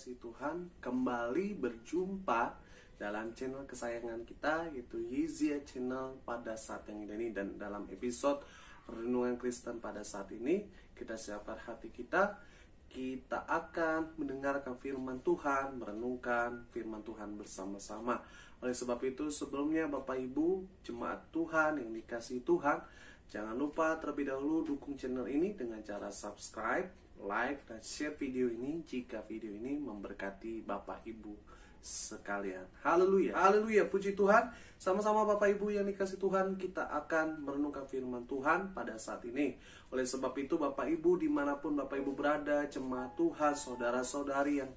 dikasihi Tuhan, kembali berjumpa dalam channel kesayangan kita, yaitu Yizia Channel pada saat yang ini. Dan dalam episode Renungan Kristen pada saat ini, kita siapkan hati kita akan mendengarkan firman Tuhan, merenungkan firman Tuhan bersama-sama. Oleh sebab itu, sebelumnya Bapak Ibu jemaat Tuhan yang dikasihi Tuhan, jangan lupa terlebih dahulu dukung channel ini dengan cara subscribe, like, dan share video ini jika video ini memberkati Bapak Ibu sekalian. Haleluya, haleluya, puji Tuhan. Sama-sama Bapak Ibu yang dikasih Tuhan, kita akan merenungkan firman Tuhan pada saat ini. Oleh sebab itu Bapak Ibu dimanapun Bapak Ibu berada, jemaat Tuhan, saudara-saudari yang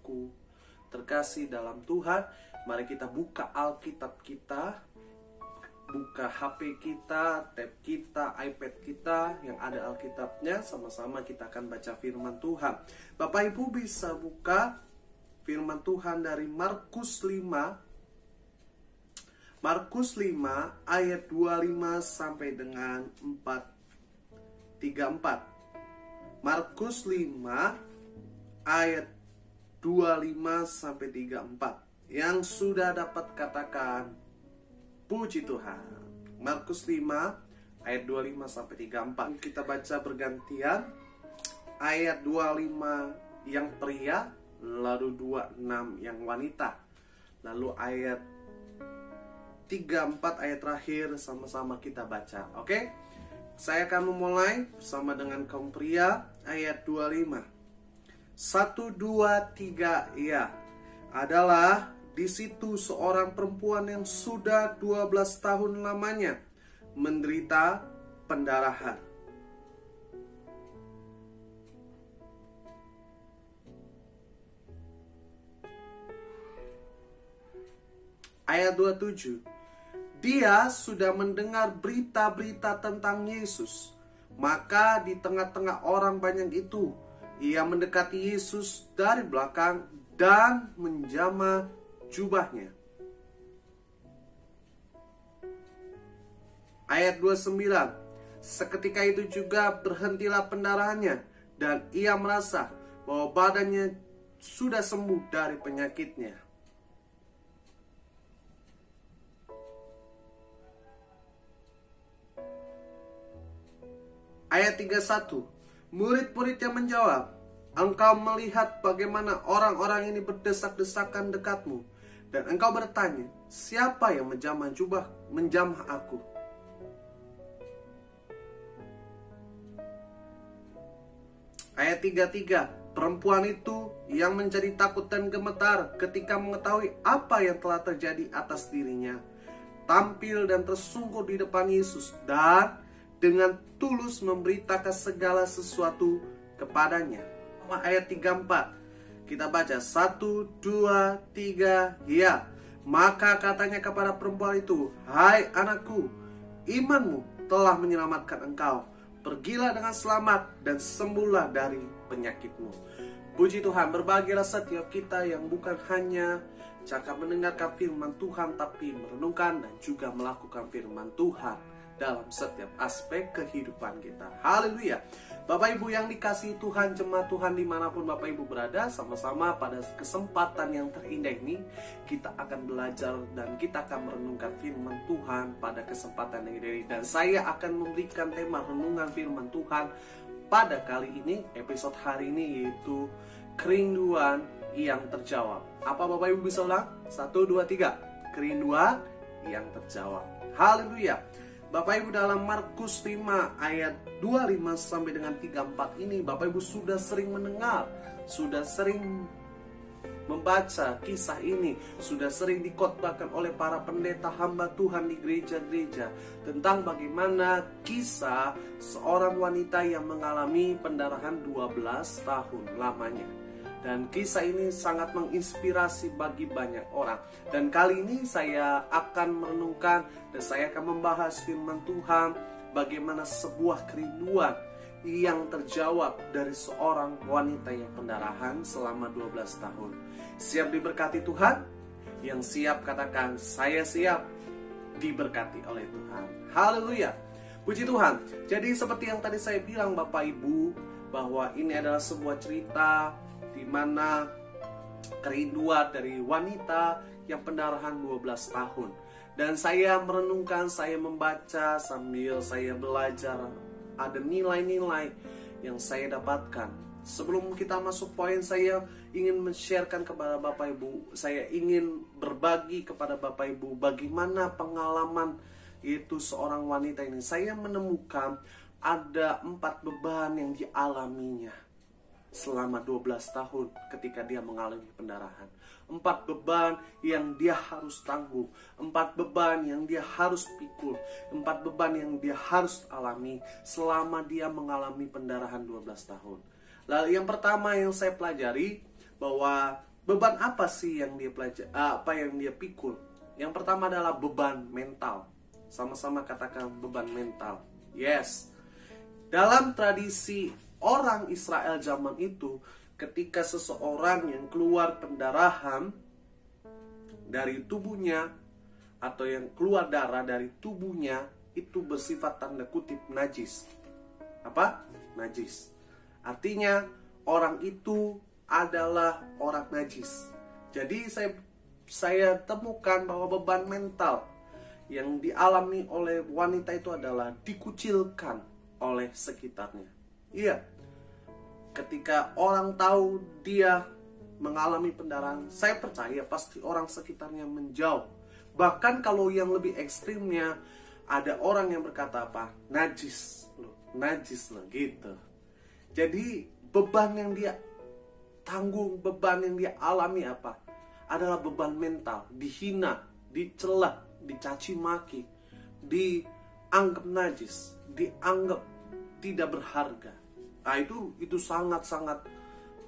terkasih dalam Tuhan, mari kita buka Alkitab kita, buka HP kita, tab kita, iPad kita yang ada Alkitabnya. Sama-sama kita akan baca firman Tuhan. Bapak Ibu bisa buka firman Tuhan dari Markus 5 ayat 25 sampai dengan 34. Markus 5 ayat 25 sampai 34. Yang sudah dapat katakan puji Tuhan. Markus 5 ayat 25 sampai 34. Kita baca bergantian. Ayat 25 yang pria, lalu 26 yang wanita. Lalu ayat 34 ayat terakhir sama-sama kita baca. Oke? Saya akan memulai bersama dengan kaum pria ayat 25. 1, 2, 3 ya. Adalah di situ seorang perempuan yang sudah 12 tahun lamanya menderita pendarahan. Ayat 27. Dia sudah mendengar berita-berita tentang Yesus. Maka di tengah-tengah orang banyak itu, ia mendekati Yesus dari belakang dan menjamah jubahnya. Ayat 29. Seketika itu juga berhentilah pendarahannya, dan ia merasa bahwa badannya sudah sembuh dari penyakitnya. Ayat 31. Murid-muridnya menjawab, engkau melihat bagaimana orang-orang ini berdesak-desakan dekatmu, dan engkau bertanya, siapa yang menjamah aku? Ayat 33. Perempuan itu yang menjadi takut dan gemetar ketika mengetahui apa yang telah terjadi atas dirinya, tampil dan tersungkur di depan Yesus dan dengan tulus memberitakan segala sesuatu kepadanya. Ayat 34. Kita baca 1, 2, 3 ya. Maka katanya kepada perempuan itu, hai anakku, imanmu telah menyelamatkan engkau. Pergilah dengan selamat dan sembuhlah dari penyakitmu. Puji Tuhan, berbahagialah setiap kita yang bukan hanya cakap mendengarkan firman Tuhan, tapi merenungkan dan juga melakukan firman Tuhan dalam setiap aspek kehidupan kita. Haleluya. Bapak Ibu yang dikasihi Tuhan, jemaat Tuhan dimanapun Bapak Ibu berada, sama-sama pada kesempatan yang terindah ini kita akan belajar dan kita akan merenungkan firman Tuhan pada kesempatan yang indah ini. Dan saya akan memberikan tema renungan firman Tuhan pada kali ini, episode hari ini, yaitu kerinduan yang terjawab. Apa Bapak Ibu bisa ulang? 1, 2, 3. Kerinduan yang terjawab. Haleluya. Bapak Ibu dalam Markus 5 ayat 25 sampai dengan 34 ini, Bapak Ibu sudah sering mendengar, sudah sering membaca kisah ini, sudah sering dikhotbahkan oleh para pendeta hamba Tuhan di gereja-gereja tentang bagaimana kisah seorang wanita yang mengalami pendarahan 12 tahun lamanya. Dan kisah ini sangat menginspirasi bagi banyak orang. Dan kali ini saya akan merenungkan dan saya akan membahas firman Tuhan, bagaimana sebuah kerinduan yang terjawab dari seorang wanita yang pendarahan selama 12 tahun. Siap diberkati Tuhan? Yang siap katakan, saya siap diberkati oleh Tuhan. Haleluya. Puji Tuhan. Jadi seperti yang tadi saya bilang Bapak Ibu, bahwa ini adalah sebuah cerita di mana kerinduan dari wanita yang pendarahan 12 tahun. Dan saya merenungkan, saya membaca sambil saya belajar, ada nilai-nilai yang saya dapatkan. Sebelum kita masuk poin, saya ingin men-sharekan kepada Bapak Ibu, saya ingin berbagi kepada Bapak Ibu bagaimana pengalaman itu seorang wanita ini. Saya menemukan ada 4 beban yang dialaminya selama 12 tahun ketika dia mengalami pendarahan. 4 beban yang dia harus tanggung, 4 beban yang dia harus pikul, 4 beban yang dia harus alami selama dia mengalami pendarahan 12 tahun. Lalu yang pertama yang saya pelajari, bahwa beban apa sih yang dia apa yang dia pikul? Yang pertama adalah beban mental. Sama-sama katakan beban mental. Yes. Dalam tradisi orang Israel zaman itu, ketika seseorang yang keluar pendarahan dari tubuhnya atau yang keluar darah dari tubuhnya, itu bersifat tanda kutip najis. Apa? Najis. Artinya orang itu adalah orang najis. Jadi saya temukan bahwa beban mental yang dialami oleh wanita itu adalah dikucilkan oleh sekitarnya. Iya, ketika orang tahu dia mengalami pendarahan, saya percaya pasti orang sekitarnya menjauh. Bahkan kalau yang lebih ekstrimnya, ada orang yang berkata apa? Najis loh gitu. Jadi beban yang dia tanggung, beban yang dia alami apa? Adalah beban mental, dihina, dicela, dicaci maki, dianggap najis, dianggap tidak berharga. Nah, itu sangat-sangat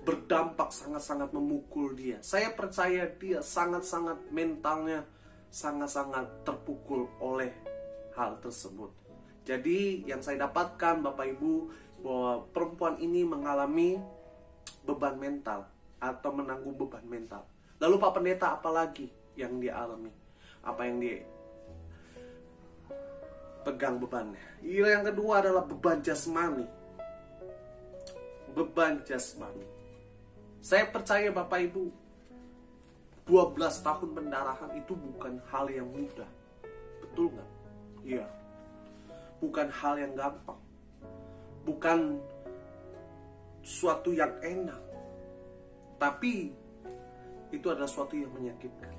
berdampak, sangat-sangat memukul dia. Saya percaya dia sangat-sangat mentalnya sangat-sangat terpukul oleh hal tersebut. Jadi yang saya dapatkan Bapak Ibu, bahwa perempuan ini mengalami beban mental atau menanggung beban mental. Lalu Pak Pendeta, apa lagi yang dia alami? Apa yang dia pegang bebannya? Yang kedua adalah beban jasmani. Beban jasmani. Saya percaya Bapak Ibu, 12 tahun pendarahan itu bukan hal yang mudah. Betul nggak? Iya. Bukan hal yang gampang. Bukan suatu yang enak. Tapi itu adalah suatu yang menyakitkan.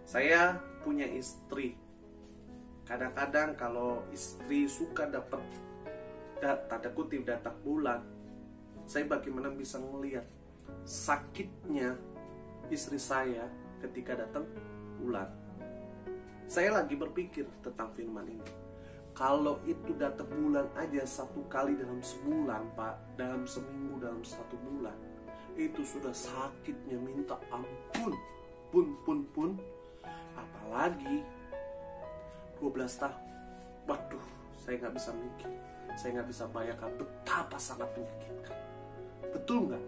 Saya punya istri. Kadang-kadang kalau istri suka dapat tanda kutip datang bulan, saya bagaimana bisa melihat sakitnya istri saya ketika datang bulan. Saya lagi berpikir tentang firman ini. Kalau itu datang bulan aja 1 kali dalam sebulan, Pak, dalam seminggu, dalam 1 bulan, itu sudah sakitnya minta ampun. Pun. Apalagi 12 tahun. Waduh, saya nggak bisa mikir. Saya nggak bisa bayangkan betapa sangat menyakitkan. Betul nggak?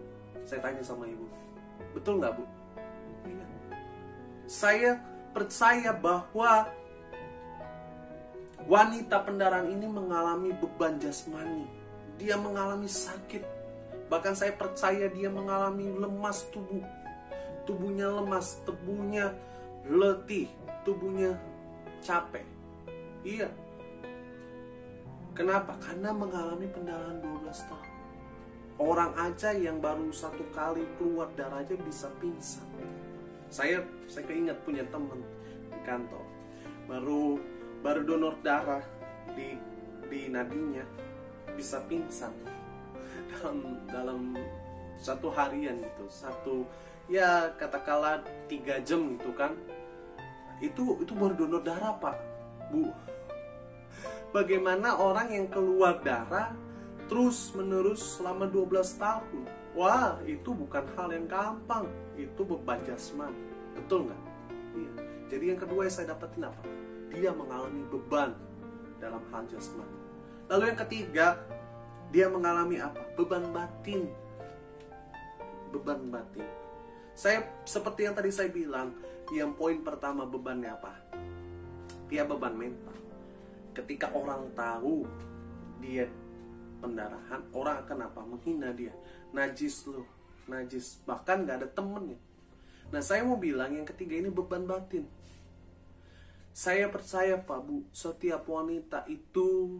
Saya tanya sama ibu. Betul nggak, Bu? Iya. Saya percaya bahwa wanita pendarahan ini mengalami beban jasmani. Dia mengalami sakit. Bahkan saya percaya dia mengalami lemas tubuh. Tubuhnya lemas, tubuhnya letih, tubuhnya capek. Iya. Kenapa? Karena mengalami pendarahan 12 tahun. Orang aja yang baru 1 kali keluar darah aja bisa pingsan. Saya keinget punya teman di kantor. Baru donor darah di nadinya bisa pingsan dalam 1 harian gitu. Ya katakanlah 3 jam gitu kan. Itu baru donor darah, Pak, Bu. Bagaimana orang yang keluar darah terus menerus selama 12 tahun? Wah, itu bukan hal yang gampang. Itu beban jasmani. Betul nggak? Iya. Jadi yang kedua yang saya dapatin apa? Dia mengalami beban dalam hal jasmani. Lalu yang ketiga, dia mengalami apa? Beban batin. Beban batin. Saya seperti yang tadi saya bilang, yang poin pertama bebannya apa? Dia beban mental. Ketika orang tahu dia pendarahan, orang akan apa? Menghina dia. Najis loh, najis. Bahkan gak ada temennya. Nah, saya mau bilang yang ketiga ini beban batin. Saya percaya Pak Bu, setiap wanita itu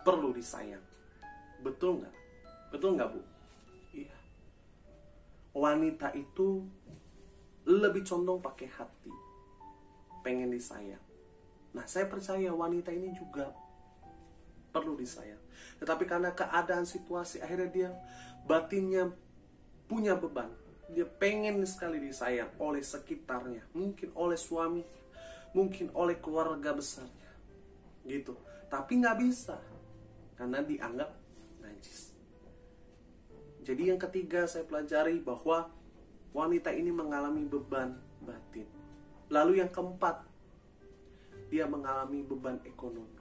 perlu disayang. Betul nggak? Betul nggak Bu? Iya. Wanita itu lebih condong pakai hati, pengen disayang. Nah, saya percaya wanita ini juga perlu disayang. Tetapi karena keadaan situasi, akhirnya dia batinnya punya beban. Dia pengen sekali disayang oleh sekitarnya, mungkin oleh suami, mungkin oleh keluarga besarnya, gitu. Tapi nggak bisa, karena dianggap najis. Jadi yang ketiga saya pelajari bahwa wanita ini mengalami beban batin. Lalu yang keempat, dia mengalami beban ekonomi.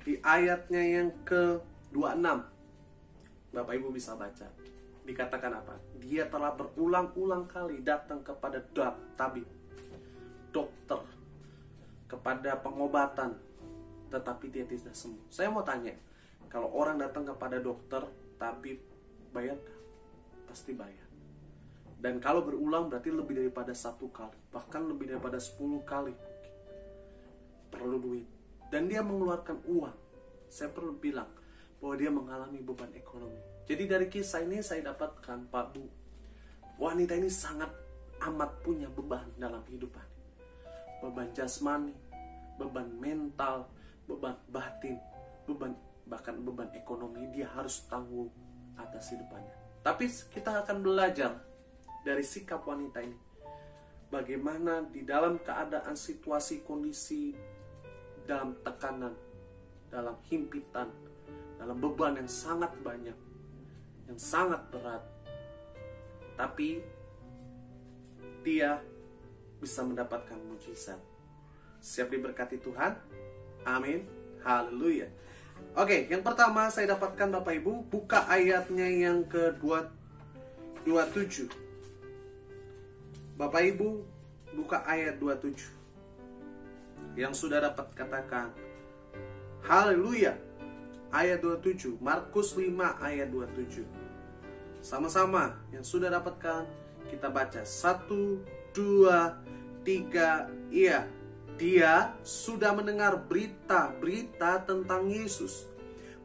Di ayatnya yang ke-26, Bapak Ibu bisa baca. Dikatakan apa? Dia telah berulang-ulang kali datang kepada tabib, dokter, kepada pengobatan, tetapi dia tidak sembuh. Saya mau tanya, kalau orang datang kepada dokter, tabib, bayar? Pasti bayar. Dan kalau berulang berarti lebih daripada 1 kali, bahkan lebih daripada 10 kali. Perlu duit. Dan dia mengeluarkan uang. Saya perlu bilang bahwa dia mengalami beban ekonomi. Jadi dari kisah ini saya dapatkan, Pak Bu, wanita ini sangat amat punya beban dalam kehidupan. Beban jasmani, beban mental, beban batin, bahkan beban ekonomi dia harus tanggung atas hidupannya. Tapi kita akan belajar dari sikap wanita ini. Bagaimana di dalam keadaan situasi kondisi, dalam tekanan, dalam himpitan, dalam beban yang sangat banyak, yang sangat berat, tapi dia bisa mendapatkan mujizat. Siap diberkati Tuhan? Amin. Haleluya. Oke, yang pertama saya dapatkan Bapak Ibu, buka ayatnya yang ke-27. Bapak Ibu, buka ayat 27. Yang sudah dapat katakan haleluya. Ayat 27, Markus 5 ayat 27. Sama-sama yang sudah dapatkan, kita baca 1, 2, 3. Iya, dia sudah mendengar berita-berita tentang Yesus.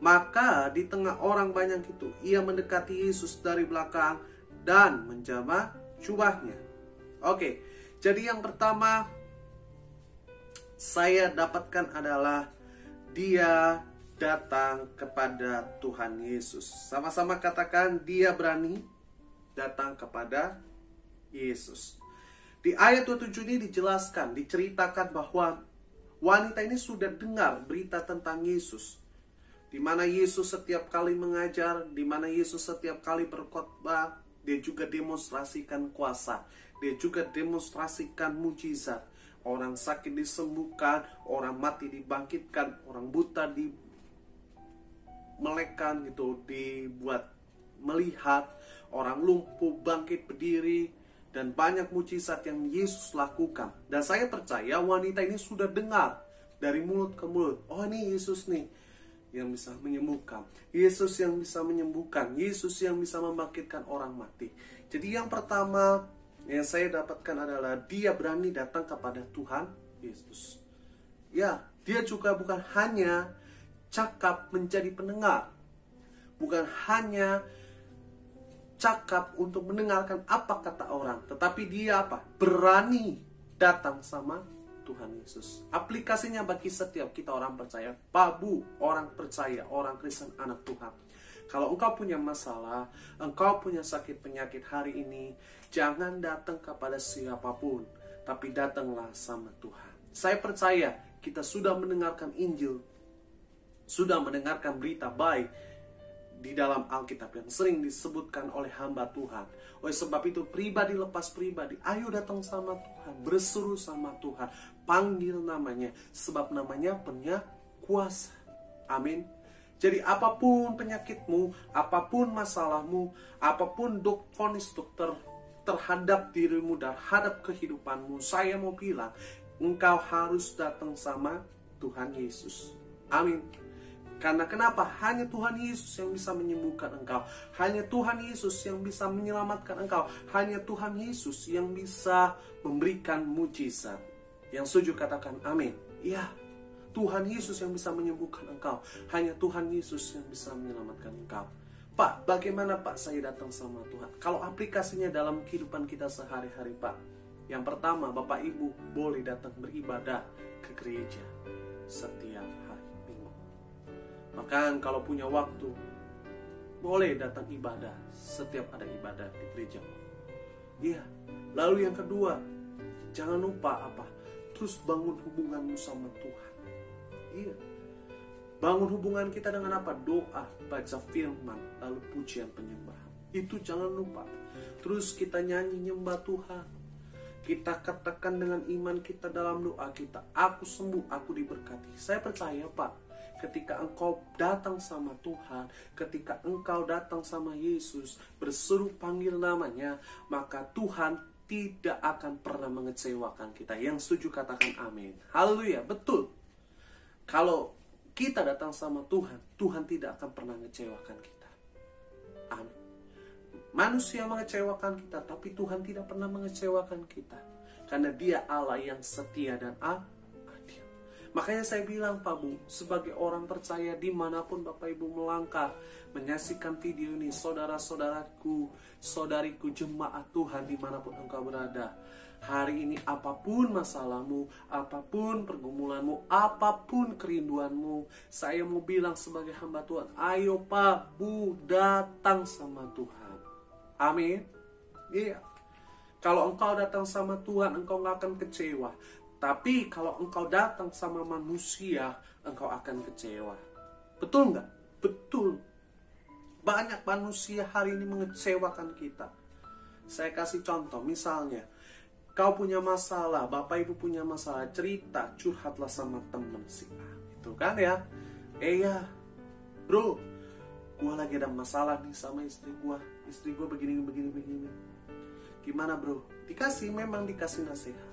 Maka di tengah orang banyak itu, ia mendekati Yesus dari belakang dan menjamah jubahnya. Oke, jadi yang pertama saya dapatkan adalah dia datang kepada Tuhan Yesus. Sama-sama katakan, dia berani datang kepada Yesus. Di ayat 27 ini dijelaskan, diceritakan bahwa wanita ini sudah dengar berita tentang Yesus. Di mana Yesus setiap kali mengajar, di mana Yesus setiap kali berkhotbah, dia juga demonstrasikan kuasa. Dia juga demonstrasikan mujizat. Orang sakit disembuhkan, orang mati dibangkitkan, orang buta dimelekan gitu, dibuat melihat, orang lumpuh bangkit berdiri, dan banyak mujizat yang Yesus lakukan. Dan saya percaya wanita ini sudah dengar dari mulut ke mulut. Oh, ini Yesus nih yang bisa menyembuhkan. Yesus yang bisa menyembuhkan. Yesus yang bisa membangkitkan orang mati. Jadi yang pertama yang saya dapatkan adalah dia berani datang kepada Tuhan Yesus. Ya, dia juga bukan hanya cakap menjadi pendengar. Bukan hanya cakap untuk mendengarkan apa kata orang. Tetapi dia apa? Berani datang sama Tuhan Yesus. Aplikasinya bagi setiap kita orang percaya. Babu, orang percaya, orang Kristen, anak Tuhan. Kalau engkau punya masalah, engkau punya sakit penyakit hari ini, jangan datang kepada siapapun, tapi datanglah sama Tuhan. Saya percaya kita sudah mendengarkan Injil, sudah mendengarkan berita baik di dalam Alkitab yang sering disebutkan oleh hamba Tuhan. Oleh sebab itu, pribadi lepas pribadi, ayo datang sama Tuhan, berseru sama Tuhan, panggil namanya, sebab namanya punya kuasa. Amin. Jadi apapun penyakitmu, apapun masalahmu, apapun vonis dokter terhadap dirimu, terhadap kehidupanmu, saya mau bilang, engkau harus datang sama Tuhan Yesus. Amin. Karena kenapa? Hanya Tuhan Yesus yang bisa menyembuhkan engkau. Hanya Tuhan Yesus yang bisa menyelamatkan engkau. Hanya Tuhan Yesus yang bisa memberikan mujizat. Yang setuju katakan amin. Ya, Tuhan Yesus yang bisa menyembuhkan engkau. Hanya Tuhan Yesus yang bisa menyelamatkan engkau. Pak, bagaimana Pak saya datang sama Tuhan? Kalau aplikasinya dalam kehidupan kita sehari-hari Pak. Yang pertama, Bapak Ibu boleh datang beribadah ke gereja setiap hari Minggu. Bahkan kalau punya waktu, boleh datang ibadah setiap ada ibadah di gereja. Iya. Lalu yang kedua, jangan lupa apa? Terus bangun hubunganmu sama Tuhan. Iya. Bangun hubungan kita dengan apa? Doa, baca firman, lalu pujian penyembahan. Itu jangan lupa. Terus kita nyanyi nyembah Tuhan. Kita katakan dengan iman kita dalam doa kita, aku sembuh, aku diberkati. Saya percaya Pak, ketika engkau datang sama Tuhan, ketika engkau datang sama Yesus, berseru panggil namanya, maka Tuhan tidak akan pernah mengecewakan kita. Yang setuju katakan amin. Haleluya, betul. Kalau kita datang sama Tuhan, Tuhan tidak akan pernah mengecewakan kita. Amin. Manusia mengecewakan kita, tapi Tuhan tidak pernah mengecewakan kita. Karena Dia Allah yang setia dan adil. Makanya saya bilang Pak Bu, sebagai orang percaya dimanapun Bapak Ibu melangkah, menyaksikan video ini, saudara-saudaraku, saudariku, jemaat Tuhan dimanapun engkau berada. Hari ini apapun masalahmu, apapun pergumulanmu, apapun kerinduanmu, saya mau bilang sebagai hamba Tuhan, ayo Pak Bu, datang sama Tuhan. Amin. Iya. Kalau engkau datang sama Tuhan, engkau gak akan kecewa. Tapi kalau engkau datang sama manusia, engkau akan kecewa. Betul nggak? Betul. Banyak manusia hari ini mengecewakan kita. Saya kasih contoh, misalnya kau punya masalah, Bapak Ibu punya masalah, cerita, curhatlah sama temen si A. Itu kan ya? Ya, bro, gue lagi ada masalah nih sama istri gue begini. Gimana bro? Memang dikasih nasihat.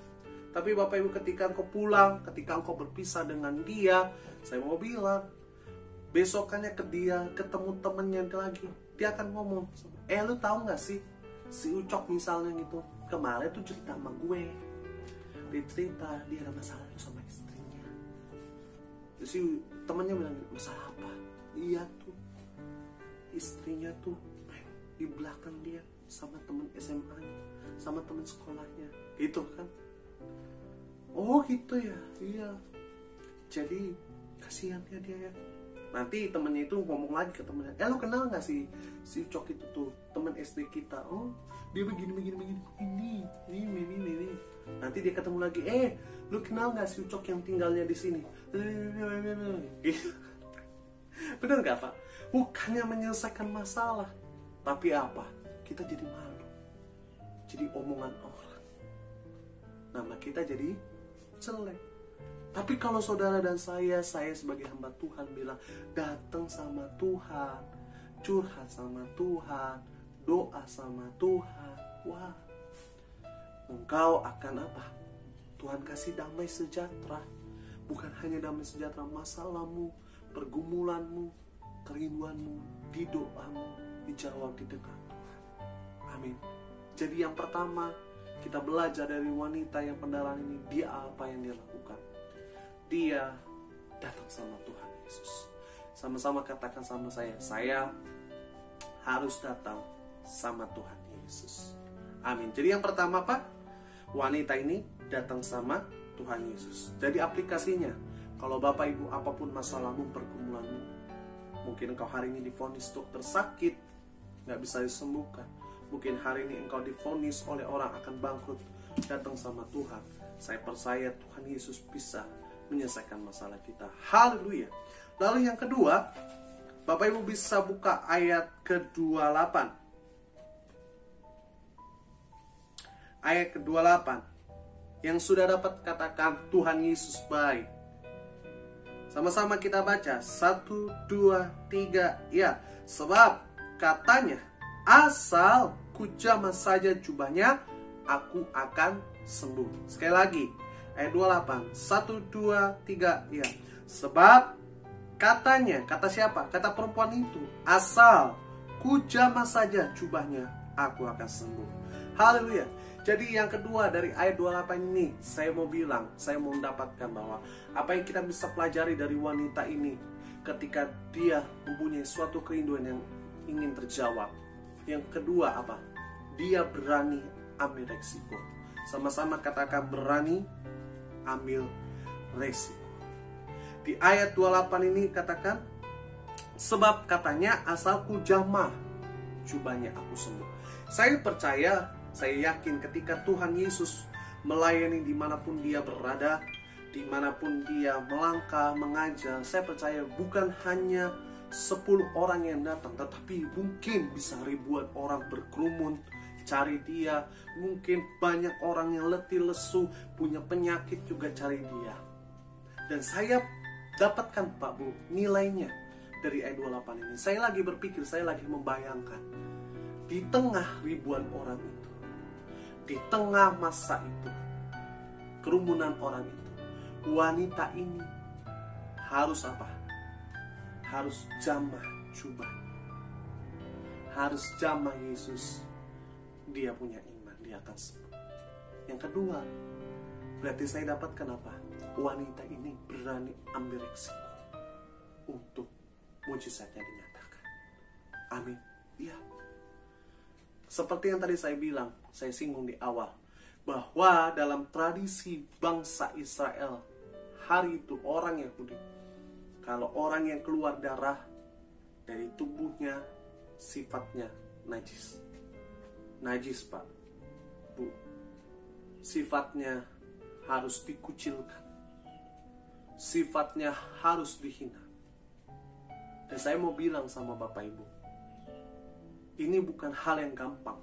Tapi Bapak Ibu ketika engkau pulang, ketika engkau berpisah dengan dia, saya mau bilang, besokannya ke dia, ketemu temennya lagi, dia akan ngomong, lu tahu gak sih, si Ucok misalnya gitu, kemarin tuh cerita sama gue. Dia cerita, dia ada masalah sama istrinya. Terus si temennya bilang, masalah apa? Iya tuh, istrinya tuh di belakang dia sama temen SMA-nya, sama temen sekolahnya, gitu kan? Oh gitu ya, iya. Jadi kasihan ya dia ya. Nanti temennya itu ngomong lagi ke temennya, lu kenal nggak si Ucok itu tuh temen SD kita? Oh dia begini. Ini. Nanti dia ketemu lagi, lu kenal nggak si Ucok yang tinggalnya di sini? Bener nggak Pak? Bukannya menyelesaikan masalah, tapi apa? Kita jadi malu, jadi omongan orang, nama kita jadi jelek. Tapi kalau saudara dan saya sebagai hamba Tuhan bilang, datang sama Tuhan, curhat sama Tuhan, doa sama Tuhan, wah, engkau akan apa? Tuhan kasih damai sejahtera. Bukan hanya damai sejahtera, masalahmu, pergumulanmu, kerinduanmu, di doamu dijawab di dekat Tuhan. Amin. Jadi yang pertama, kita belajar dari wanita yang pendarahan ini, dia apa yang dia lakukan? Dia datang sama Tuhan Yesus. Sama-sama katakan sama saya harus datang sama Tuhan Yesus. Amin. Jadi yang pertama Pak, wanita ini datang sama Tuhan Yesus. Jadi aplikasinya, kalau Bapak Ibu apapun masalahmu, pergumulanmu, mungkin engkau hari ini divonis dokter sakit, gak bisa disembuhkan. Mungkin hari ini engkau divonis oleh orang akan bangkrut, datang sama Tuhan. Saya percaya Tuhan Yesus bisa menyelesaikan masalah kita. Haleluya. Lalu yang kedua, Bapak Ibu bisa buka ayat ke-28. Ayat ke-28. Yang sudah dapat katakan Tuhan Yesus baik. Sama-sama kita baca. 1, 2, 3. Ya, sebab katanya, asal kujamah saja jubahnya, aku akan sembuh. Sekali lagi, ayat 28. 1, 2, 3. Ya, sebab Katanya, kata siapa? Kata perempuan itu, asal ku jamah saja jubahnya, aku akan sembuh. Haleluya. Jadi yang kedua dari ayat 28 ini, saya mau bilang, saya mau mendapatkan bahwa apa yang kita bisa pelajari dari wanita ini ketika dia mempunyai suatu kerinduan yang ingin terjawab. Yang kedua apa? Dia berani ambil resiko. Sama-sama katakan berani ambil resiko. Di ayat 28 ini katakan, sebab katanya asal ku jamah jubahnya aku sembuh. Saya percaya, saya yakin ketika Tuhan Yesus melayani dimanapun dia berada, dimanapun dia melangkah, mengajar, saya percaya bukan hanya 10 orang yang datang, tetapi mungkin bisa ribuan orang berkerumun cari dia. Mungkin banyak orang yang letih lesu, punya penyakit juga cari dia. Dan saya dapatkan Pak Bu nilainya dari ayat 28 ini. Saya lagi berpikir, saya lagi membayangkan, di tengah ribuan orang itu, di tengah masa itu, kerumunan orang itu, wanita ini harus apa? Harus jamah jubah, harus jamah Yesus. Dia punya iman, dia akan sembuh. Yang kedua, berarti saya dapatkan apa? Wanita ini berani ambil resiko untuk mujizatnya dinyatakan. Amin. Iya. Seperti yang tadi saya bilang, saya singgung di awal, bahwa dalam tradisi bangsa Israel, hari itu orang Yahudi, kalau orang yang keluar darah dari tubuhnya, sifatnya najis. Najis Pak, Bu. Sifatnya harus dikucilkan. Sifatnya harus dihina. Dan saya mau bilang sama Bapak Ibu, ini bukan hal yang gampang.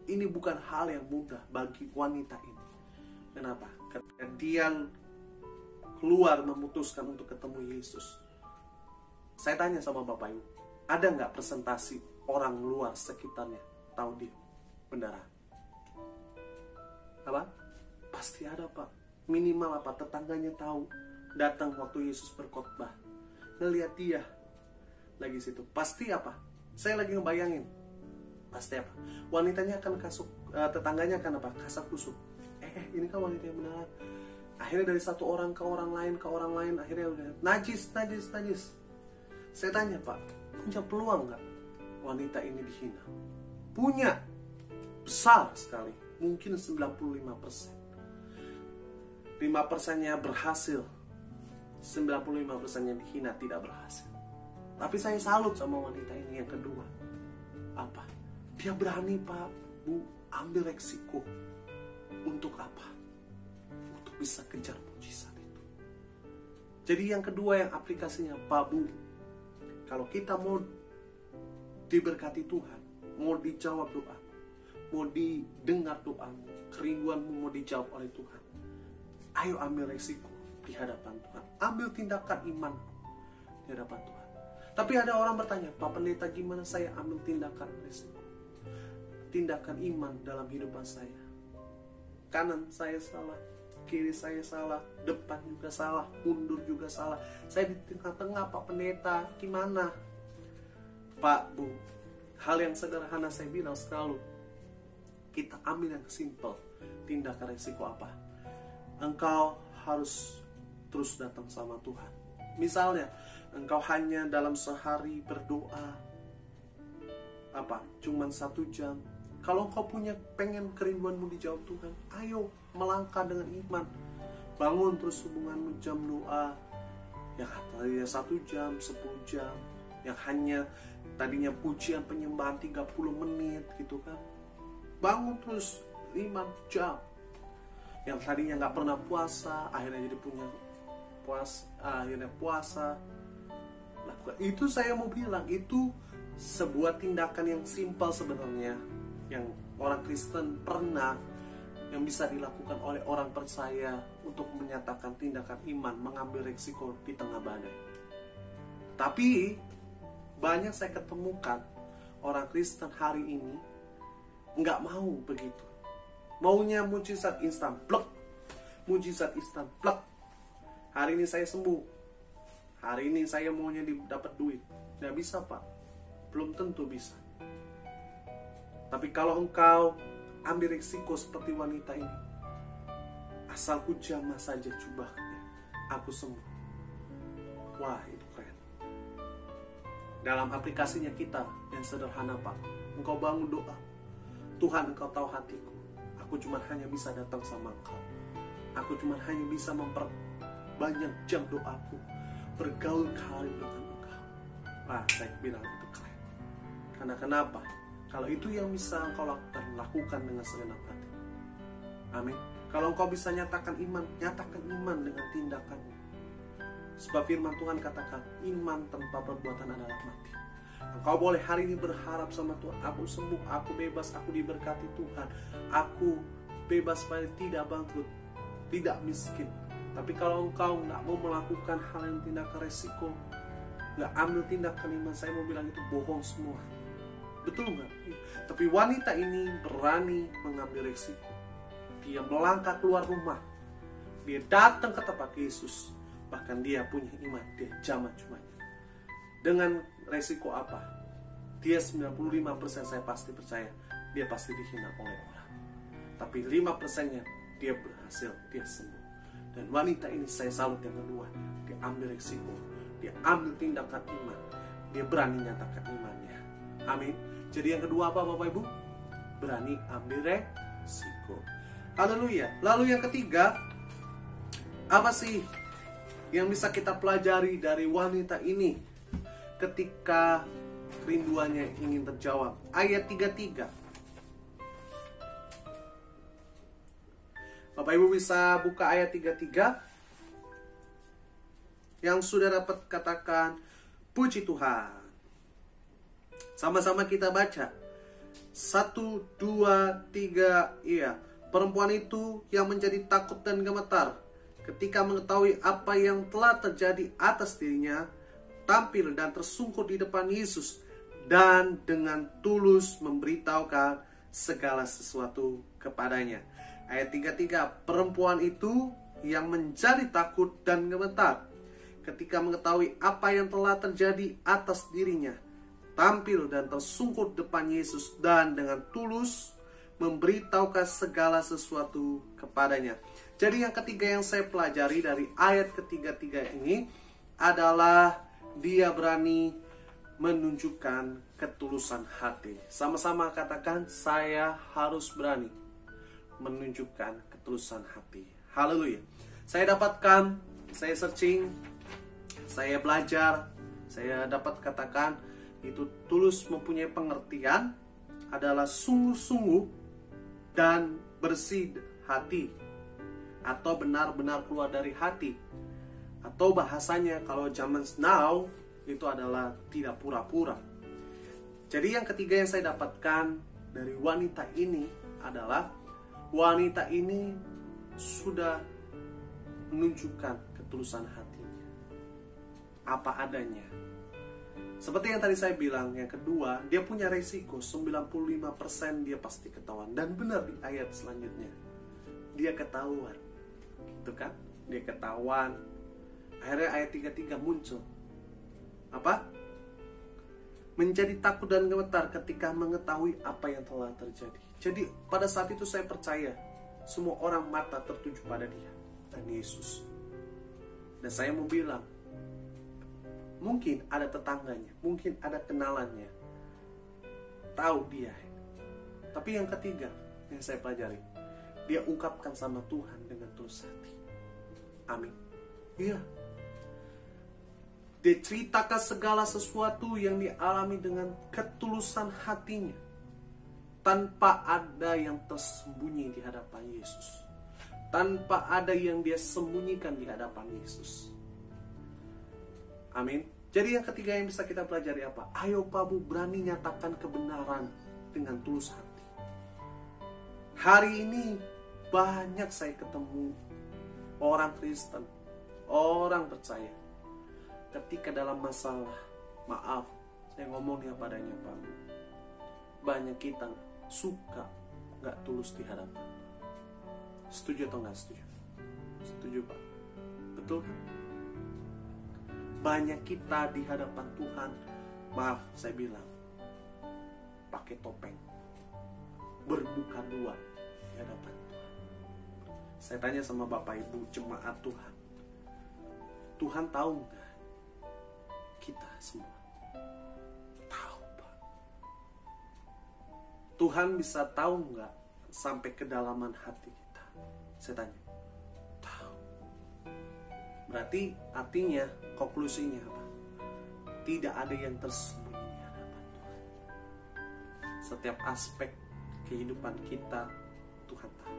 Ini bukan hal yang mudah bagi wanita ini. Kenapa? Ketika dia keluar memutuskan untuk ketemu Yesus, saya tanya sama Bapak Ibu, ada nggak presentasi orang luar sekitarnya tahu dia beneran? Apa? Pasti ada Pak. Minimal apa? Tetangganya tahu. Datang waktu Yesus berkhotbah, ngelihat dia lagi situ. Pasti apa? Saya lagi ngebayangin. Pasti apa? Wanitanya akan tetangganya akan apa? Kasak kusuk. Ini kan wanita yang benar. Akhirnya dari satu orang ke orang lain, akhirnya udah najis. Saya tanya Pak, punya peluang nggak wanita ini dihina? Punya. Besar sekali. Mungkin 95%. 5%-nya berhasil. 95%-nya dihina, tidak berhasil. Tapi saya salut sama wanita ini. Yang kedua, apa? Dia berani Pak Bu ambil resiko. Untuk apa? Untuk bisa kejar mujizat itu. Jadi yang kedua yang aplikasinya Pak Bu, kalau kita mau diberkati Tuhan, mau dijawab doa, mau didengar doamu, kerinduanmu mau dijawab oleh Tuhan, ayo ambil resiko di hadapan Tuhan. Ambil tindakan iman di hadapan Tuhan. Tapi ada orang bertanya, Pak Pendeta, gimana saya ambil tindakan resiko? Tindakan iman dalam kehidupan saya. Kanan saya salah, kiri saya salah, depan juga salah, mundur juga salah. Saya di tengah-tengah Pak Pendeta, gimana? Pak Bu, hal yang sederhana saya bilang selalu, kita ambil yang simple. Tindakan resiko apa? Engkau harus terus datang sama Tuhan. Misalnya, engkau hanya dalam sehari berdoa apa? Cuman 1 jam. Kalau engkau pengen kerinduanmu dijawab Tuhan, ayo melangkah dengan iman. Bangun terus hubunganmu jam doa. Ya tadinya 1 jam, 10 jam. Yang hanya tadinya pujian penyembahan 30 menit gitu kan. Bangun terus 5 jam. Yang tadinya nggak pernah puasa, akhirnya jadi punya puasa. Lakukan. Itu saya mau bilang, itu sebuah tindakan yang simpel sebenarnya, yang orang Kristen pernah, yang bisa dilakukan oleh orang percaya untuk menyatakan tindakan iman, mengambil resiko di tengah badai. Tapi banyak saya ketemukan orang Kristen hari ini nggak mau begitu. Maunya mujizat instan, plek. Mujizat instan, plek. Hari ini saya sembuh. Hari ini saya maunya dapat duit. Nggak bisa, Pak. Belum tentu bisa. Tapi kalau engkau ambil risiko seperti wanita ini, asal ku jamah saja jubahnya, aku sembuh. Wah, itu keren. Dalam aplikasinya kita yang sederhana, Pak, engkau bangun doa. Tuhan, engkau tahu hatiku. Aku cuma hanya bisa datang sama engkau. Aku cuma hanya bisa memperbanyak jam doaku, bergaul kali dengan engkau. Wah, saya bilang itu keren. Karena kenapa? Kalau itu yang bisa engkau lakukan dengan segenap hati. Amin. Kalau engkau bisa nyatakan iman dengan tindakanmu. Sebab firman Tuhan katakan, iman tanpa perbuatan adalah mati. Engkau boleh hari ini berharap sama Tuhan, aku sembuh, aku bebas, aku diberkati Tuhan, aku bebas supaya tidak bangkrut, tidak miskin. Tapi kalau engkau nggak mau melakukan hal yang tindakan resiko, nggak ambil tindakan iman, saya mau bilang itu bohong semua. Betul nggak? Tapi wanita ini berani mengambil resiko. Dia melangkah keluar rumah, dia datang ke tempat Yesus. Bahkan dia punya iman, dia jamah jubahnya. Dengan resiko apa? Dia 95% saya pasti percaya, dia pasti dihina oleh orang. Tapi 5%-nya dia berhasil, dia sembuh. Dan wanita ini saya salut yang kedua, dia ambil resiko, dia ambil tindakan iman, dia berani nyatakan imannya. Amin. Jadi yang kedua apa Bapak Ibu? Berani ambil resiko. Haleluya. Lalu yang ketiga, apa sih yang bisa kita pelajari dari wanita ini ketika kerinduannya ingin terjawab? Ayat 33. Bapak Ibu bisa buka ayat 33. Yang sudah dapat katakan puji Tuhan. Sama-sama kita baca. 1, 2, 3. Iya. Perempuan itu yang menjadi takut dan gemetar ketika mengetahui apa yang telah terjadi atas dirinya, tampil dan tersungkur di depan Yesus dan dengan tulus memberitahukan segala sesuatu kepadanya. Ayat 33, perempuan itu yang menjadi takut dan gemetar ketika mengetahui apa yang telah terjadi atas dirinya, tampil dan tersungkur di depan Yesus dan dengan tulus memberitahukan segala sesuatu kepadanya. Jadi yang ketiga yang saya pelajari dari ayat ketiga ini adalah dia berani menunjukkan ketulusan hati. Sama-sama katakan, saya harus berani menunjukkan ketulusan hati. Haleluya. Saya dapatkan, saya searching, saya belajar, saya dapat katakan itu tulus mempunyai pengertian adalah sungguh-sungguh dan bersih hati, atau benar-benar keluar dari hati, atau bahasanya kalau zaman now itu adalah tidak pura-pura. Jadi yang ketiga yang saya dapatkan dari wanita ini adalah wanita ini sudah menunjukkan ketulusan hatinya, apa adanya. Seperti yang tadi saya bilang, yang kedua, dia punya resiko 95% dia pasti ketahuan. Dan benar di ayat selanjutnya, dia ketahuan. Gitu kan? Dia ketahuan. Akhirnya ayat 33 muncul. Apa? Menjadi takut dan gemetar ketika mengetahui apa yang telah terjadi. Jadi pada saat itu saya percaya semua orang mata tertuju pada dia dan Yesus. Dan saya mau bilang, mungkin ada tetangganya, mungkin ada kenalannya, tahu dia. Tapi yang ketiga yang saya pelajari, dia ungkapkan sama Tuhan dengan tulus hati. Amin. Iya. Dia ceritakan segala sesuatu yang dialami dengan ketulusan hatinya, tanpa ada yang tersembunyi di hadapan Yesus, tanpa ada yang dia sembunyikan di hadapan Yesus. Amin. Jadi yang ketiga yang bisa kita pelajari apa? Ayo Pak Bu, berani nyatakan kebenaran dengan tulus hati. Hari ini banyak saya ketemu orang Kristen, orang percaya, ketika dalam masalah, maaf, saya ngomongnya padanya Pak Bu, banyak kita suka gak tulus di hadapan. Setuju atau gak setuju? Setuju Pak. Betul kan? Banyak kita di hadapan Tuhan, maaf saya bilang, pakai topeng, bermuka dua di hadapan Tuhan. Saya tanya sama Bapak Ibu jemaat Tuhan, Tuhan tahu nggak kita semua? Tahu, Pak. Tuhan bisa tahu nggak sampai kedalaman hati kita? Saya tanya. Tahu. Berarti artinya, konklusinya apa? Tidak ada yang tersembunyi di hadapan Tuhan. Setiap aspek kehidupan kita Tuhan tahu.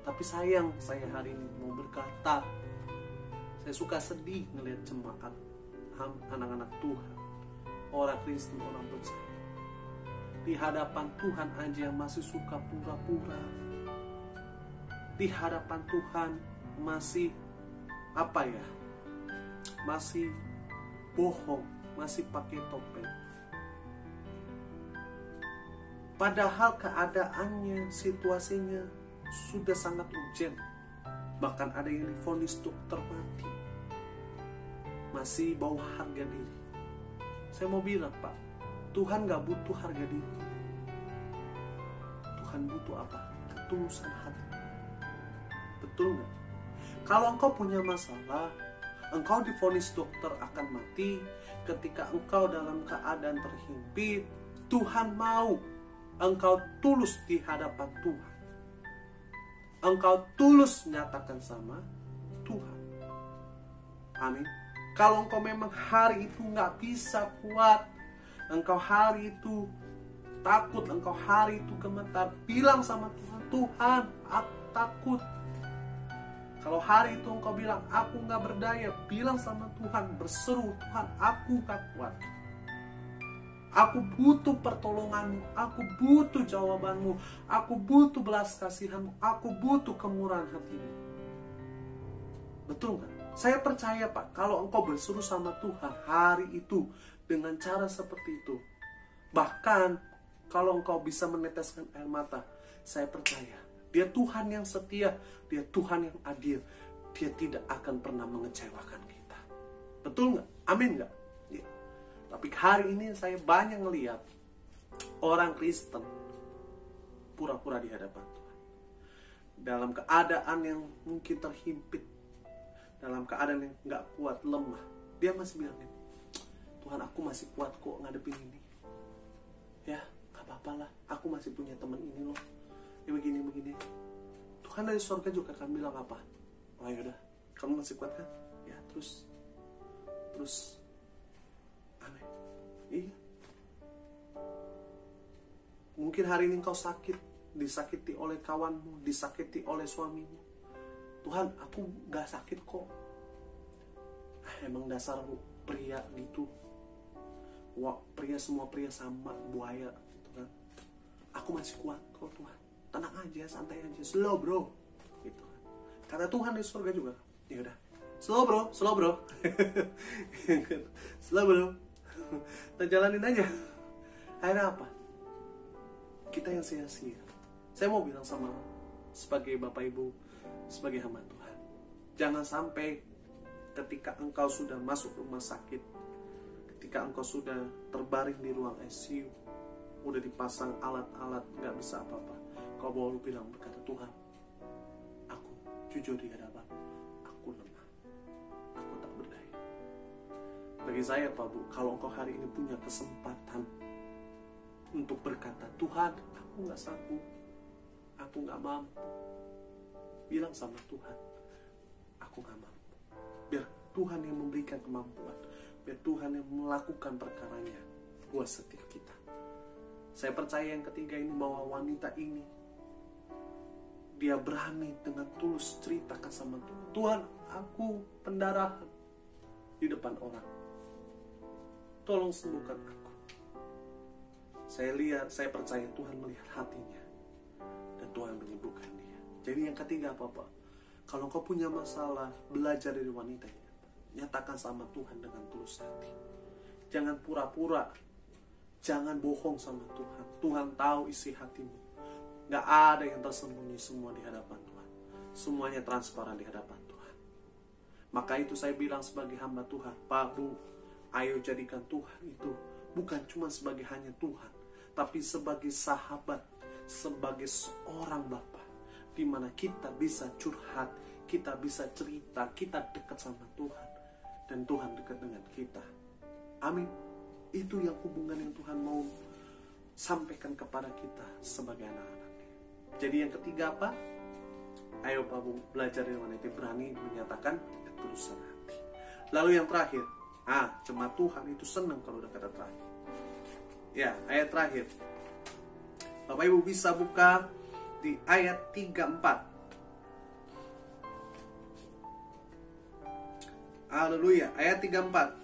Tapi sayang, saya hari ini mau berkata, saya suka sedih ngelihat jemaat, anak-anak Tuhan, orang Kristen, orang percaya, di hadapan Tuhan aja masih suka pura-pura. Di hadapan Tuhan masih masih bohong, masih pakai topeng. Padahal keadaannya, situasinya sudah sangat urgent. Bahkan ada yang divonis dokter mati, masih bawa harga diri. Saya mau bilang, Pak, Tuhan gak butuh harga diri. Tuhan butuh apa? Ketulusan hati. Betul gak? Kalau engkau punya masalah, engkau divonis dokter akan mati, ketika engkau dalam keadaan terhimpit, Tuhan mau engkau tulus di hadapan Tuhan. Engkau tulus menyatakan sama Tuhan. Amin. Kalau engkau memang hari itu gak bisa kuat, engkau hari itu takut, engkau hari itu gemetar, bilang sama Tuhan, Tuhan, aku takut. Kalau hari itu engkau bilang, aku gak berdaya, bilang sama Tuhan, berseru, Tuhan, aku gak kuat. Aku butuh pertolonganmu, aku butuh jawabanmu, aku butuh belas kasihanmu, aku butuh kemurahan hatimu. Betul gak? Saya percaya, Pak, kalau engkau berseru sama Tuhan hari itu dengan cara seperti itu, bahkan kalau engkau bisa meneteskan air mata, saya percaya Dia Tuhan yang setia, Dia Tuhan yang adil, Dia tidak akan pernah mengecewakan kita. Betul gak? Amin gak? Ya. Tapi hari ini saya banyak ngelihat orang Kristen pura-pura di hadapan Tuhan, dalam keadaan yang mungkin terhimpit, dalam keadaan yang gak kuat, lemah, dia masih bilang, Tuhan, aku masih kuat kok ngadepin ini. Ya, gak apa-apa lah, aku masih punya teman ini loh, ya begini-begini. Tuhan dari surga juga akan bilang apa? Oh yaudah, kamu masih kuat kan? Ya, terus aneh. Iya. Mungkin hari ini kau sakit, disakiti oleh kawanmu, disakiti oleh suamimu. Tuhan, aku gak sakit kok. Emang dasar pria gitu. Wah, semua pria sama, buaya gitu kan. Aku masih kuat kok Tuhan. Tenang aja, santai aja, slow bro. Gitu kan. Kata Tuhan di surga juga. Ya udah, slow bro. Slow bro. Kita jalanin aja. Akhirnya apa? Kita yang sia-sia. Saya mau bilang sama sebagai Bapak Ibu, sebagai hamba Tuhan, jangan sampai ketika engkau sudah masuk rumah sakit, ketika engkau sudah terbaring di ruang ICU, udah dipasang alat-alat, gak bisa apa-apa, kau baru bilang, berkata, Tuhan, aku jujur di hadapan, aku lemah, aku tak berdaya. Bagi saya, Pak Bu, kalau engkau hari ini punya kesempatan untuk berkata, Tuhan, aku gak sanggup, aku gak mampu, bilang sama Tuhan, aku gak mampu. Biar Tuhan yang memberikan kemampuan, biar Tuhan yang melakukan perkaranya buat setiap kita. Saya percaya yang ketiga ini, bahwa wanita ini, dia berani dengan tulus ceritakan sama Tuhan, Tuhan, aku pendarahan di depan orang, tolong sembuhkan aku. Saya percaya Tuhan melihat hatinya, dan Tuhan menyembuhkan dia. Jadi yang ketiga apa? Kalau kau punya masalah, belajar dari wanita ini. Nyatakan sama Tuhan dengan tulus hati. Jangan pura-pura. Jangan bohong sama Tuhan. Tuhan tahu isi hatimu. Gak ada yang tersembunyi, semua di hadapan Tuhan. Semuanya transparan di hadapan Tuhan. Maka itu saya bilang sebagai hamba Tuhan, Pak Bu, ayo jadikan Tuhan itu bukan cuma sebagai hanya Tuhan, tapi sebagai sahabat, sebagai seorang Bapa, di mana kita bisa curhat, kita bisa cerita, kita dekat sama Tuhan, dan Tuhan dekat dengan kita. Amin. Itu yang hubungan yang Tuhan mau sampaikan kepada kita sebagai anak-anaknya. Jadi yang ketiga apa? Ayo Pak Bu, belajar dari mana itu berani menyatakan ketulusan hati. Lalu yang terakhir, jemaat Tuhan itu senang kalau udah kata terakhir. Ya, ayat terakhir. Bapak Ibu bisa buka di ayat 34. Haleluya, ayat 34.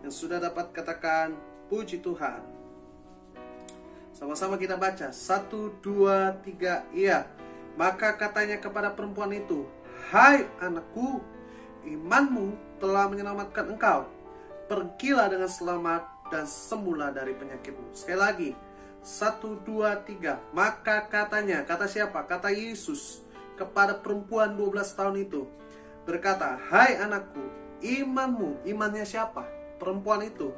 Yang sudah dapat katakan puji Tuhan. Sama-sama kita baca. 1, 2, 3, iya. Maka katanya kepada perempuan itu, hai anakku, imanmu telah menyelamatkan engkau. Pergilah dengan selamat dan sembuhlah dari penyakitmu. Sekali lagi, 1, 2, 3. Maka katanya, kata siapa? Kata Yesus kepada perempuan 12 tahun itu, berkata, hai anakku, imanmu, imannya siapa? Perempuan itu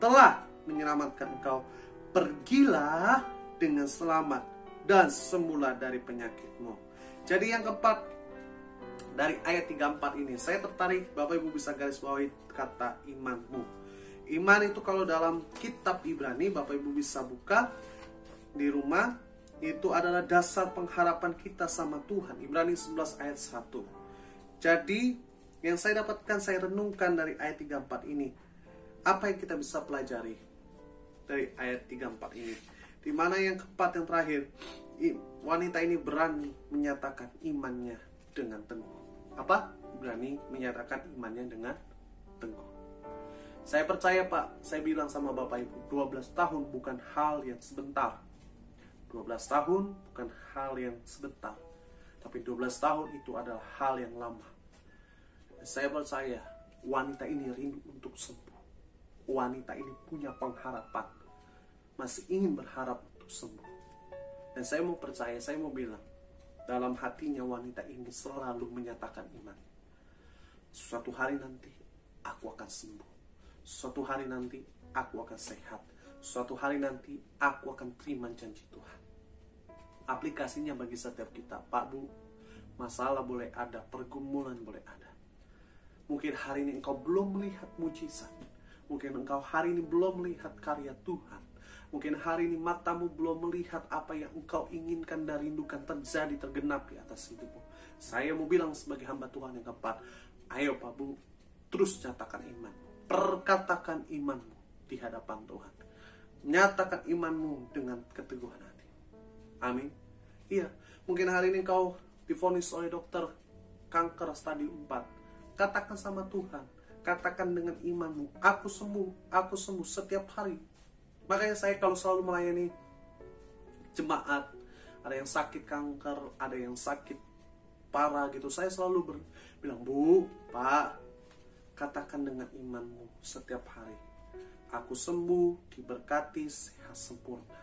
telah menyelamatkan engkau. Pergilah dengan selamat dan sembuhlah dari penyakitmu. Jadi yang keempat, dari ayat 34 ini, saya tertarik, Bapak Ibu bisa garis bawahi kata imanmu. Iman itu kalau dalam kitab Ibrani, Bapak Ibu bisa buka di rumah, itu adalah dasar pengharapan kita sama Tuhan. Ibrani 11 ayat 1. Jadi, yang saya dapatkan, saya renungkan dari ayat 34 ini. Apa yang kita bisa pelajari dari ayat 34 ini? Di mana yang keempat, yang terakhir, wanita ini berani menyatakan imannya dengan teguh. Apa? Berani menyatakan imannya dengan teguh. Saya percaya Pak, saya bilang sama Bapak Ibu, 12 tahun bukan hal yang sebentar. 12 tahun bukan hal yang sebentar. Tapi 12 tahun itu adalah hal yang lama. Saya percaya wanita ini rindu untuk sembuh. Wanita ini punya pengharapan, masih ingin berharap untuk sembuh. Dan saya mau percaya, saya mau bilang, dalam hatinya wanita ini selalu menyatakan iman. Suatu hari nanti aku akan sembuh. Suatu hari nanti aku akan sehat. Suatu hari nanti aku akan terima janji Tuhan. Aplikasinya bagi setiap kita, Pak Bu, masalah boleh ada, pergumulan boleh ada. Mungkin hari ini engkau belum melihat mujizat. Mungkin engkau hari ini belum melihat karya Tuhan. Mungkin hari ini matamu belum melihat apa yang engkau inginkan dan rindukan terjadi, tergenap di atas hidupmu. Saya mau bilang sebagai hamba Tuhan yang keempat, ayo Pak Bu, terus nyatakan imanmu. Perkatakan imanmu di hadapan Tuhan. Nyatakan imanmu dengan keteguhan hati. Amin. Iya, mungkin hari ini engkau divonis oleh dokter kanker stadium 4. Katakan sama Tuhan. Katakan dengan imanmu, aku sembuh setiap hari. Makanya saya kalau selalu melayani jemaat, ada yang sakit kanker, ada yang sakit parah gitu, saya selalu bilang, Bu, Pak, katakan dengan imanmu setiap hari, aku sembuh, diberkati, sehat sempurna.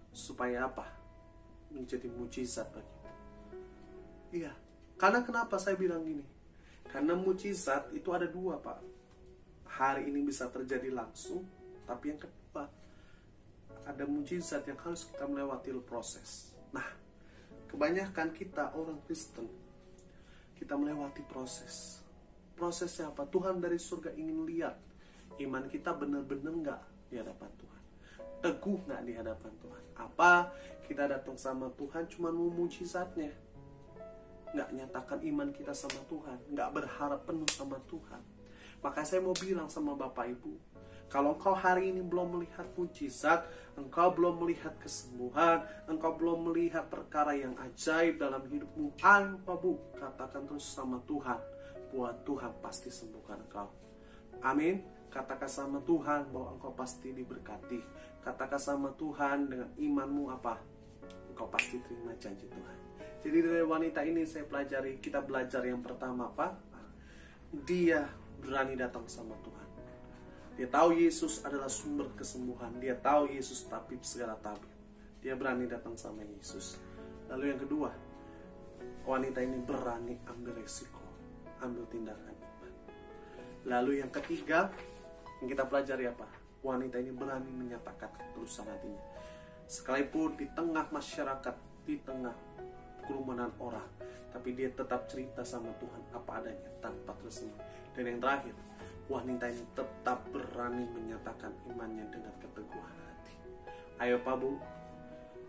Supaya apa? Menjadi mujizat bagi kita. Iya, karena kenapa saya bilang gini? Karena mujizat itu ada dua Pak. Hari ini bisa terjadi langsung, tapi yang kedua, ada mujizat yang harus kita melewati proses. Nah, kebanyakan kita orang Kristen, kita melewati proses. Prosesnya apa? Tuhan dari surga ingin lihat iman kita benar-benar nggak di hadapan Tuhan, teguh nggak di hadapan Tuhan. Apa? Kita datang sama Tuhan cuma mau mujizatnya, nggak nyatakan iman kita sama Tuhan, nggak berharap penuh sama Tuhan. Maka saya mau bilang sama Bapak Ibu, kalau engkau hari ini belum melihat mujizat, engkau belum melihat kesembuhan, engkau belum melihat perkara yang ajaib dalam hidupmu, ayo Pak Bu, katakan terus sama Tuhan, buat Tuhan pasti sembuhkan engkau. Amin. Katakan sama Tuhan bahwa engkau pasti diberkati. Katakan sama Tuhan dengan imanmu apa? Engkau pasti terima janji Tuhan. Jadi dari wanita ini saya pelajari, kita belajar yang pertama apa? Dia berani datang sama Tuhan. Dia tahu Yesus adalah sumber kesembuhan. Dia tahu Yesus tabib segala tabib. Dia berani datang sama Yesus. Lalu yang kedua, wanita ini berani ambil resiko. ambil tindakan iman. Lalu yang ketiga yang kita pelajari apa? Wanita ini berani menyatakan ketulusan hatinya. Sekalipun di tengah masyarakat, di tengah kerumunan orang, tapi dia tetap cerita sama Tuhan apa adanya tanpa tersenyum. Dan yang terakhir, wanita ini tetap berani menyatakan imannya dengan keteguhan hati. Ayo Pak Bu,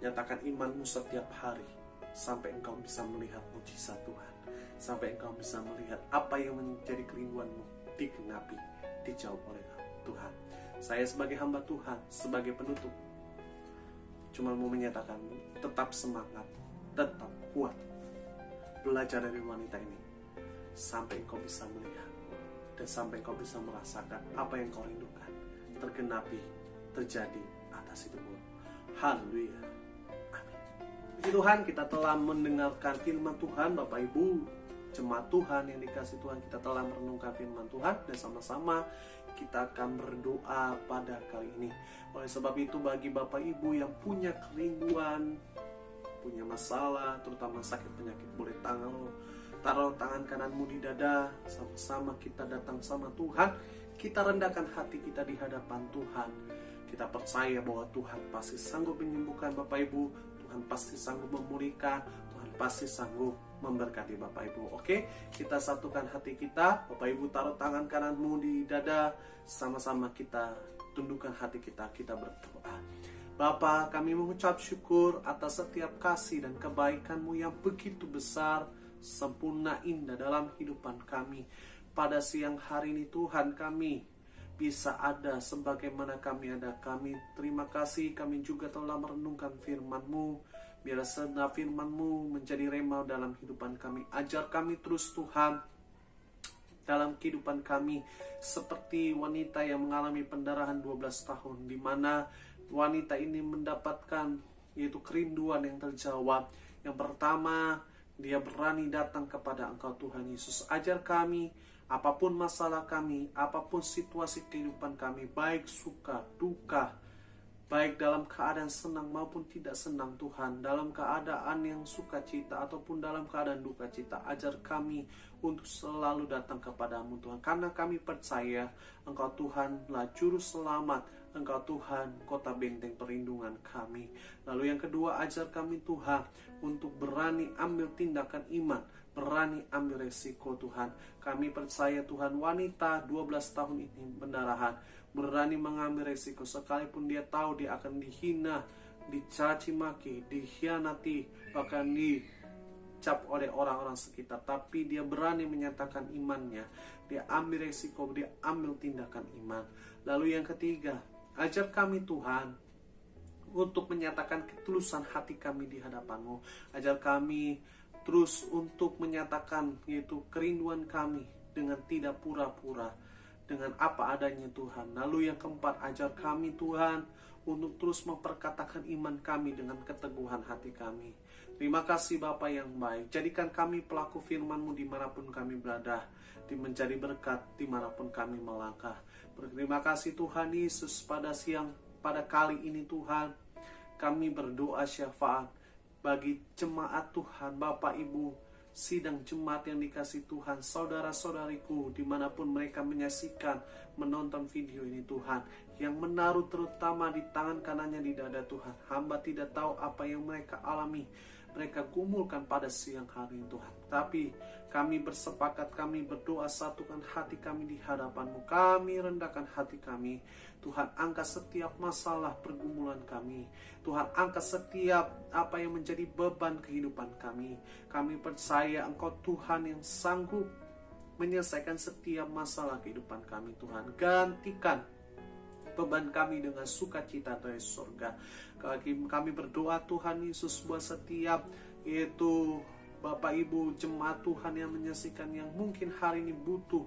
nyatakan imanmu setiap hari sampai engkau bisa melihat mujizat Tuhan, sampai engkau bisa melihat apa yang menjadi kerinduanmu digenapi, dijawab oleh Tuhan. Saya sebagai hamba Tuhan, sebagai penutup, cuma mau menyatakan tetap semangat, tetap kuat, belajar dari wanita ini sampai engkau bisa melihat dan sampai engkau bisa merasakan apa yang kau rindukan tergenapi, terjadi atas hidupmu. Haleluya, amin. Puji Tuhan, kita telah mendengarkan firman Tuhan. Bapak Ibu jemaat Tuhan yang dikasih Tuhan, kita telah merenungkan firman Tuhan dan sama-sama kita akan berdoa pada kali ini. Oleh sebab itu, bagi Bapak Ibu yang punya kerinduan, punya masalah, terutama sakit penyakit, boleh taruh tangan kananmu di dada. Sama-sama kita datang sama Tuhan, kita rendahkan hati kita di hadapan Tuhan. Kita percaya bahwa Tuhan pasti sanggup menyembuhkan Bapak Ibu, Tuhan pasti sanggup memulihkan, Tuhan pasti sanggup memberkati Bapak Ibu. Oke, kita satukan hati kita. Bapak Ibu taruh tangan kananmu di dada. Sama-sama kita tundukkan hati kita, kita berdoa. Bapa, kami mengucap syukur atas setiap kasih dan kebaikan-Mu yang begitu besar, sempurna, indah dalam kehidupan kami. Pada siang hari ini Tuhan, kami bisa ada sebagaimana kami ada. Kami terima kasih, kami juga telah merenungkan firman-Mu. Biar segenap firman-Mu menjadi rema dalam kehidupan kami. Ajar kami terus Tuhan dalam kehidupan kami, seperti wanita yang mengalami pendarahan 12 tahun, di mana wanita ini mendapatkan yaitu kerinduan yang terjawab. Yang pertama, dia berani datang kepada Engkau Tuhan Yesus. Ajar kami, apapun masalah kami, apapun situasi kehidupan kami, baik suka, duka, baik dalam keadaan senang maupun tidak senang Tuhan, dalam keadaan yang sukacita ataupun dalam keadaan duka cita, ajar kami untuk selalu datang kepadamu Tuhan. Karena kami percaya Engkau Tuhanlah juru selamat, Engkau Tuhan kota benteng perlindungan kami. Lalu yang kedua, ajar kami Tuhan untuk berani ambil tindakan iman, berani ambil resiko Tuhan. Kami percaya Tuhan, wanita 12 tahun ini pendarahan berani mengambil resiko, sekalipun dia tahu dia akan dihina, dicaci maki, dikhianati, bahkan dicap oleh orang-orang sekitar, tapi dia berani menyatakan imannya. Dia ambil resiko, dia ambil tindakan iman. Lalu yang ketiga, ajar kami Tuhan untuk menyatakan ketulusan hati kami di hadapan-Mu. Ajar kami terus untuk menyatakan yaitu kerinduan kami dengan tidak pura-pura, dengan apa adanya Tuhan. Lalu yang keempat, ajar kami Tuhan untuk terus memperkatakan iman kami dengan keteguhan hati kami. Terima kasih Bapa yang baik. Jadikan kami pelaku firman-Mu dimanapun kami berada, menjadi berkat dimanapun kami melangkah. Berterima kasih Tuhan Yesus, pada kali ini Tuhan, kami berdoa syafaat bagi jemaat Tuhan, Bapak Ibu sidang jemaat yang dikasih Tuhan, saudara-saudariku dimanapun mereka menyaksikan, menonton video ini Tuhan, yang menaruh terutama di tangan kanannya di dada Tuhan. Hamba tidak tahu apa yang mereka alami, mereka gumulkan pada siang hari Tuhan. Tapi kami bersepakat, kami berdoa, satukan hati kami di hadapan-Mu. Kami rendahkan hati kami. Tuhan, angkat setiap masalah pergumulan kami. Tuhan, angkat setiap apa yang menjadi beban kehidupan kami. Kami percaya Engkau Tuhan yang sanggup menyelesaikan setiap masalah kehidupan kami Tuhan. Gantikan beban kami dengan sukacita dari surga. Kami berdoa Tuhan Yesus buat setiap yaitu Bapak Ibu jemaat Tuhan yang menyaksikan, yang mungkin hari ini butuh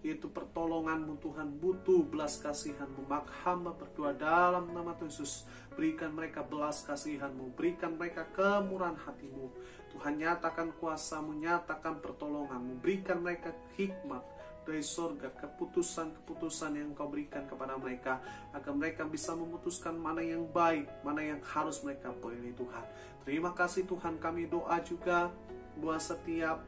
yaitu pertolongan-Mu Tuhan, butuh belas kasihan-Mu. Maka hamba berdoa dalam nama Yesus, berikan mereka belas kasihan-Mu, berikan mereka kemurahan hati-Mu Tuhan. Nyatakan kuasa-Mu, nyatakan pertolongan-Mu, berikan mereka hikmat dari surga, keputusan-keputusan yang Kau berikan kepada mereka, agar mereka bisa memutuskan mana yang baik, mana yang harus mereka pilih Tuhan. Terima kasih Tuhan. Kami doa juga buat setiap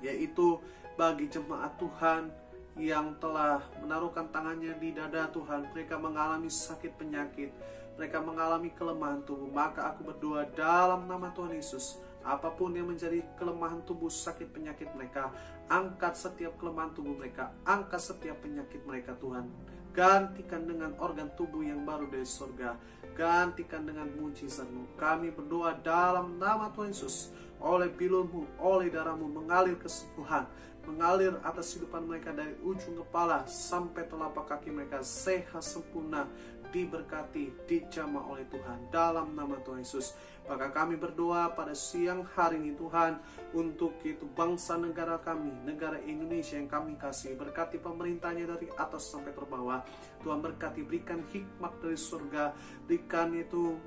yaitu bagi jemaat Tuhan yang telah menaruhkan tangannya di dada Tuhan, mereka mengalami sakit penyakit, mereka mengalami kelemahan tubuh, maka aku berdoa dalam nama Tuhan Yesus, apapun yang menjadi kelemahan tubuh, sakit penyakit mereka, angkat setiap kelemahan tubuh mereka, angkat setiap penyakit mereka Tuhan. Gantikan dengan organ tubuh yang baru dari surga, gantikan dengan mujizat-Mu. Kami berdoa dalam nama Tuhan Yesus, oleh pilur-Mu, oleh darah-Mu mengalir kesembuhan, mengalir atas kehidupan mereka dari ujung kepala sampai telapak kaki mereka, sehat sempurna, diberkati, dijamah oleh Tuhan dalam nama Tuhan Yesus. Maka kami berdoa pada siang hari ini Tuhan, untuk itu bangsa negara kami, negara Indonesia yang kami kasih, berkati pemerintahnya dari atas sampai terbawah. Tuhan berkati, berikan hikmat dari surga, berikan itu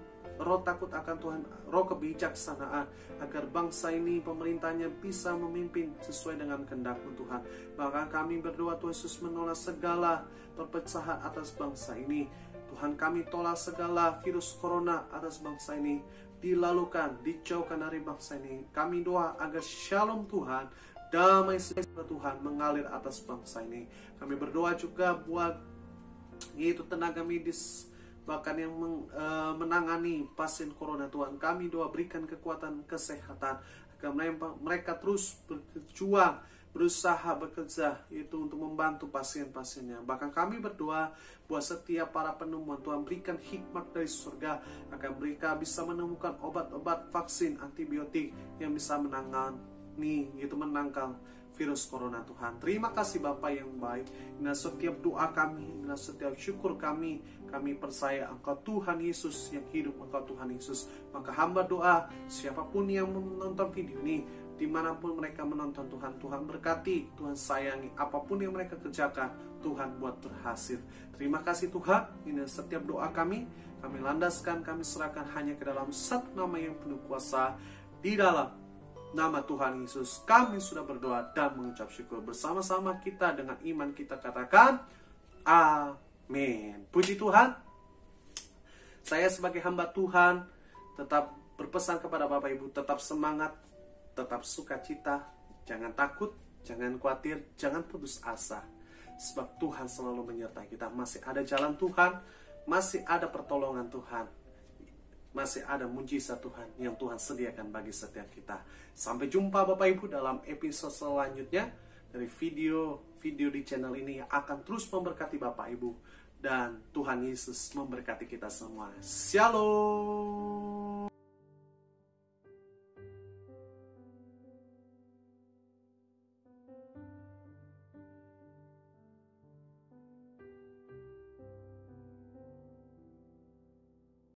roh takut akan Tuhan, roh kebijaksanaan, agar bangsa ini, pemerintahnya bisa memimpin sesuai dengan kehendak-Mu Tuhan. Maka kami berdoa Tuhan Yesus, menolak segala perpecahan atas bangsa ini. Tuhan, kami tolak segala virus corona atas bangsa ini, dilalukan, dijauhkan dari bangsa ini. Kami doa agar shalom Tuhan, damai sejahtera Tuhan mengalir atas bangsa ini. Kami berdoa juga buat yaitu tenaga medis, bahkan yang menangani pasien corona Tuhan. Kami doa berikan kekuatan kesehatan, agar mereka terus berjuang, berusaha bekerja itu untuk membantu pasien-pasiennya. Bahkan kami berdoa buat setiap para penemuan Tuhan, berikan hikmat dari surga, agar mereka bisa menemukan obat-obat vaksin antibiotik yang bisa menangani, itu menangkal virus corona Tuhan. Terima kasih Bapa yang baik. Inilah setiap doa kami, inilah setiap syukur kami. Kami percaya Engkau Tuhan Yesus yang hidup, Engkau Tuhan Yesus. Maka hamba doa, siapapun yang menonton video ini, dimanapun mereka menonton Tuhan, Tuhan berkati, Tuhan sayangi, apapun yang mereka kerjakan, Tuhan buat berhasil. Terima kasih Tuhan, ini setiap doa kami landaskan, kami serahkan hanya ke dalam satu nama yang penuh kuasa, di dalam nama Tuhan Yesus. Kami sudah berdoa dan mengucap syukur. Bersama-sama kita dengan iman kita katakan, amin. Puji Tuhan. Saya sebagai hamba Tuhan tetap berpesan kepada Bapak Ibu, tetap semangat, tetap sukacita, jangan takut, jangan khawatir, jangan putus asa. Sebab Tuhan selalu menyertai kita. Masih ada jalan Tuhan, masih ada pertolongan Tuhan, masih ada mujizat Tuhan yang Tuhan sediakan bagi setiap kita. Sampai jumpa Bapak Ibu dalam episode selanjutnya dari video di channel ini yang akan terus memberkati Bapak Ibu. Dan Tuhan Yesus memberkati kita semua. Shalom.